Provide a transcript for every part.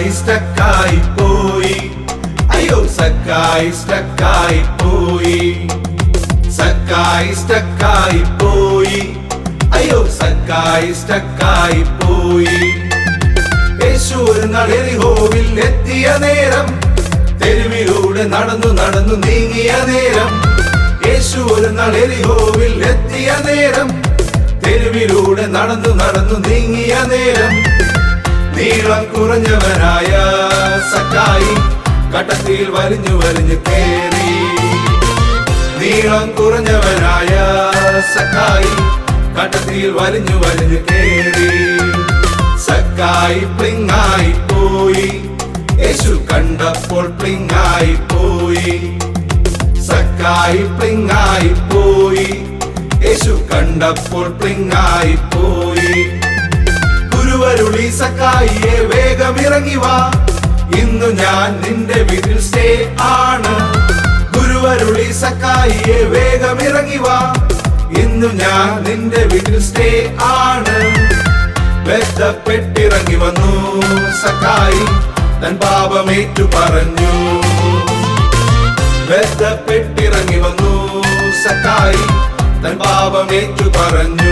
സക്കായി സ്റ്റക്കായി പോയി. അയ്യോ സക്കായി സ്റ്റക്കായി പോയി. സക്കായി സ്റ്റക്കായി പോയി. അയ്യോ സക്കായി സ്റ്റക്കായി പോയി. യേശു ഒരു നാൾ യെരിഹോവിൽ എത്തിയ നേരം, തെരുവിലൂടെ നടന്നു നടന്നു നീങ്ങിയ നേരം. യേശു ഒരു നാൾ യെരിഹോവിൽ എത്തിയ നേരം, തെരുവിലൂടെ നടന്നു നടന്നു നീങ്ങിയ നേരം. നീളം കുറഞ്ഞവനായ സക്കായി കട്ടത്തിൽ വലിഞ്ഞു വലിഞ്ഞു കേറി. നീളം കുറഞ്ഞവനായ സക്കായി കട്ടത്തിൽ വലിഞ്ഞു വലിഞ്ഞു കേറി. സക്കായി പ്ലിങ്ങായി പോയി. യേശു കണ്ടപ്പോൾ പ്ലിങ്ങായി പോയി. സക്കായി പ്ലിങ്ങായി പോയി. യേശു കണ്ടപ്പോൾ പ്ലിങ്ങായി പോയി. ഗുരുവരുളി സക്കായിയെ വേഗം ഇറങ്ങി വാ, ഇന്നു ഞാൻ നിന്റെ വീട്ടിൽ സ്റ്റേ ആണ്. ഗുരുവരുളി സക്കായിയെ വേഗം ഇറങ്ങി വാ, ഇന്നു ഞാൻ നിന്റെ വീട്ടിൽ സ്റ്റേ ആണ്. ബന്ധപ്പെട്ടിറങ്ങി വന്നു സക്കായി, തൻ പാപമേറ്റു പറഞ്ഞു. ബന്ധപ്പെട്ടിറങ്ങി വന്നു സക്കായി, തൻ പാപമേറ്റു പറഞ്ഞു.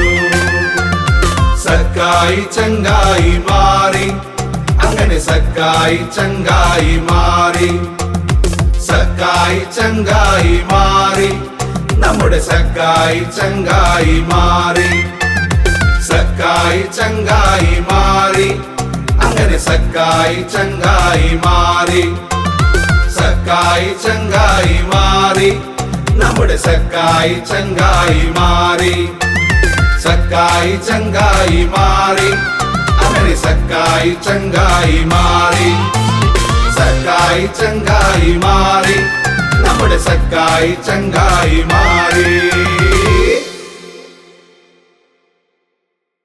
സക്കായി ചങ്കായി മാറി. അങ്ങനെ സക്കായി ചങ്കായി മാറി. സക്കായി ചങ്കായി മാറി. നമ്മുടെ സക്കായി ചങ്കായി മാറി. സക്കായി ചങ്കായി മാറി. അങ്ങനെ സക്കായി ചങ്കായി മാറി. സക്കായി ചങ്കായി മാറി. നമ്മുടെ സക്കായി ചങ്കായി മാറി. സക്കായി ചങ്കായി മാറി. അങ്ങനെ സക്കായി ചങ്കായി മാറി. സക്കായി ചങ്കായി മാറി. നമ്മുടെ സക്കായി ചങ്കായി മാറി.